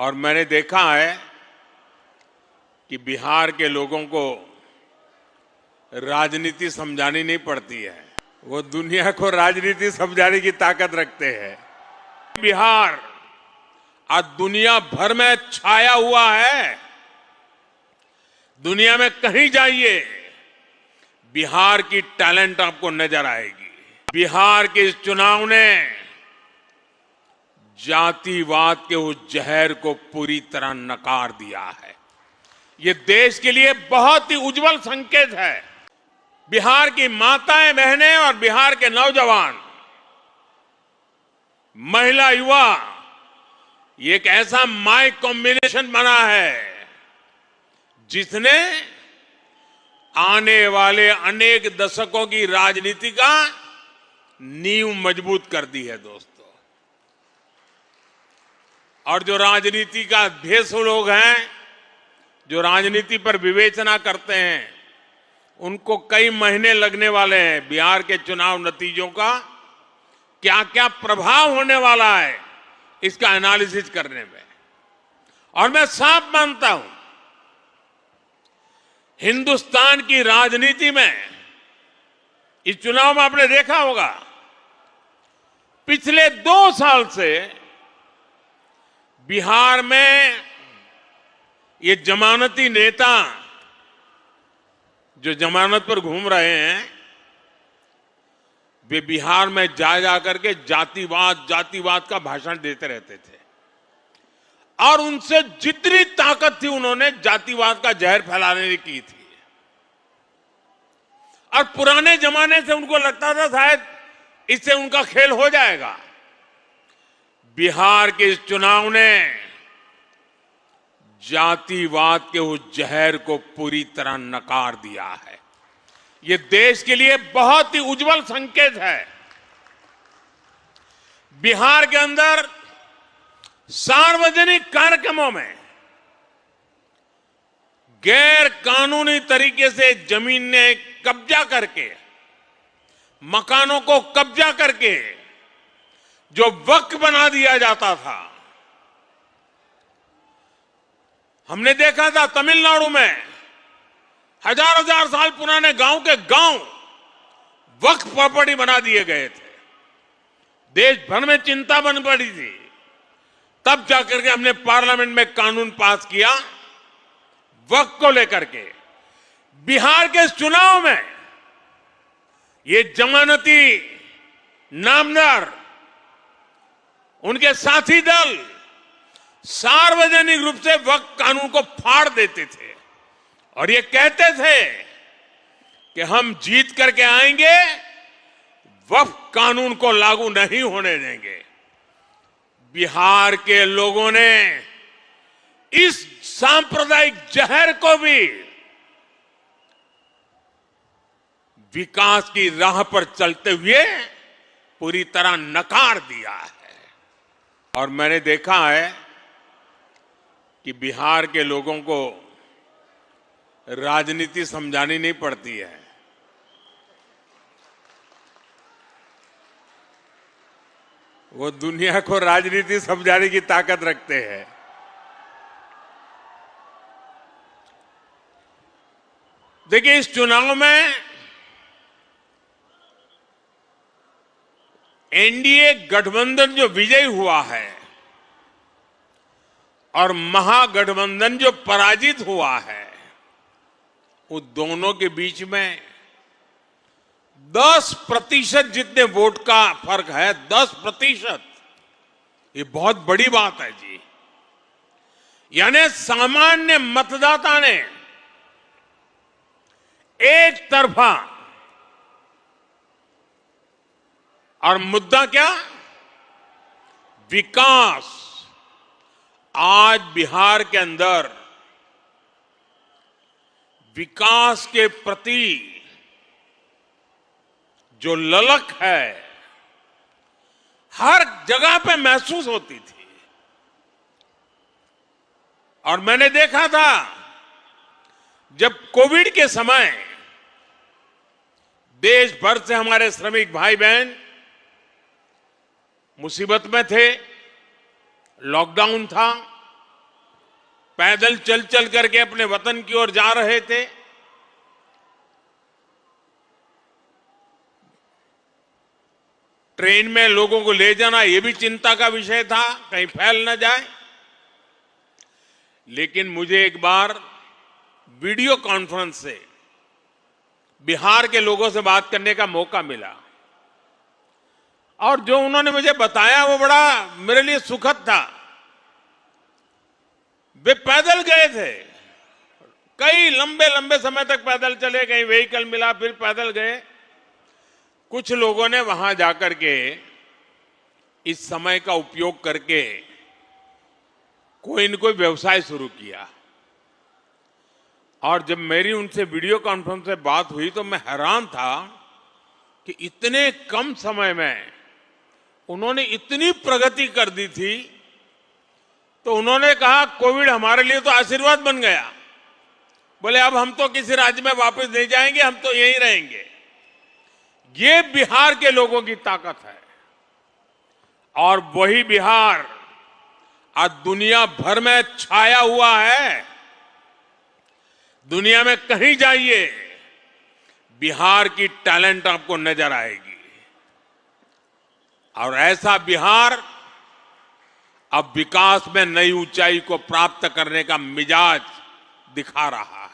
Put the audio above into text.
और मैंने देखा है कि बिहार के लोगों को राजनीति समझानी नहीं पड़ती है, वो दुनिया को राजनीति समझाने की ताकत रखते हैं। बिहार आज दुनिया भर में छाया हुआ है। दुनिया में कहीं जाइए बिहार की टैलेंट आपको नजर आएगी। बिहार के इस चुनाव ने जातिवाद के उस जहर को पूरी तरह नकार दिया है। ये देश के लिए बहुत ही उज्जवल संकेत है। बिहार की माताएं बहनें और बिहार के नौजवान, महिला, युवा, ये एक ऐसा माई कॉम्बिनेशन बना है जिसने आने वाले अनेक दशकों की राजनीति का नींव मजबूत कर दी है दोस्तों। और जो राजनीति का भेषु लोग हैं, जो राजनीति पर विवेचना करते हैं, उनको कई महीने लगने वाले हैं बिहार के चुनाव नतीजों का क्या क्या प्रभाव होने वाला है इसका एनालिसिस करने में। और मैं साफ मानता हूं, हिंदुस्तान की राजनीति में इस चुनाव में आपने देखा होगा, पिछले 2 साल से बिहार में ये जमानती नेता जो जमानत पर घूम रहे हैं, वे बिहार में जा करके जातिवाद का भाषण देते रहते थे। और उनसे जितनी ताकत थी उन्होंने जातिवाद का जहर फैलाने की थी। और पुराने जमाने से उनको लगता था शायद इससे उनका खेल हो जाएगा। बिहार के इस चुनाव ने जातिवाद के उस जहर को पूरी तरह नकार दिया है। ये देश के लिए बहुत ही उज्जवल संकेत है। बिहार के अंदर सार्वजनिक कार्यक्रमों में गैर कानूनी तरीके से जमीन ने कब्जा करके, मकानों को कब्जा करके जो वक्फ बना दिया जाता था, हमने देखा था तमिलनाडु में हजार साल पुराने गांव के गांव वक्फ प्रॉपर्टी बना दिए गए थे। देश भर में चिंता बन पड़ी थी। तब जाकर के हमने पार्लियामेंट में कानून पास किया वक्फ को लेकर के। बिहार के चुनाव में ये जमानती नामदार, उनके साथी दल सार्वजनिक रूप से वक्फ कानून को फाड़ देते थे और ये कहते थे कि हम जीत करके आएंगे, वक्फ कानून को लागू नहीं होने देंगे। बिहार के लोगों ने इस सांप्रदायिक जहर को भी विकास की राह पर चलते हुए पूरी तरह नकार दिया है। और मैंने देखा है कि बिहार के लोगों को राजनीति समझानी नहीं पड़ती है। वो दुनिया को राजनीति समझाने की ताकत रखते हैं। देखिए, इस चुनाव में एनडीए गठबंधन जो विजयी हुआ है और महागठबंधन जो पराजित हुआ है, उन दोनों के बीच में 10% जितने वोट का फर्क है। 10%, ये बहुत बड़ी बात है जी। यानी सामान्य मतदाता ने एक तरफा, और मुद्दा क्या? विकास। आज बिहार के अंदर विकास के प्रति जो ललक है, हर जगह पे महसूस होती थी। और मैंने देखा था जब कोविड के समय देश भर से हमारे श्रमिक भाई बहन मुसीबत में थे, लॉकडाउन था, पैदल चल चल करके अपने वतन की ओर जा रहे थे। ट्रेन में लोगों को ले जाना यह भी चिंता का विषय था, कहीं फैल न जाए। लेकिन मुझे एक बार वीडियो कॉन्फ्रेंस से बिहार के लोगों से बात करने का मौका मिला और जो उन्होंने मुझे बताया वो बड़ा मेरे लिए सुखद था। वे पैदल गए थे, कई लंबे लंबे समय तक पैदल चले, कहीं व्हीकल मिला फिर पैदल गए। कुछ लोगों ने वहां जाकर के इस समय का उपयोग करके कोई न कोई व्यवसाय शुरू किया। और जब मेरी उनसे वीडियो कॉन्फ्रेंस से बात हुई तो मैं हैरान था कि इतने कम समय में उन्होंने इतनी प्रगति कर दी थी। तो उन्होंने कहा कोविड हमारे लिए तो आशीर्वाद बन गया। बोले अब हम तो किसी राज्य में वापस नहीं जाएंगे, हम तो यहीं रहेंगे। ये बिहार के लोगों की ताकत है और वही बिहार आज दुनिया भर में छाया हुआ है। दुनिया में कहीं जाइए बिहार की टैलेंट आपको नजर आएगी और ऐसा बिहार अब विकास में नई ऊंचाई को प्राप्त करने का मिजाज दिखा रहा है।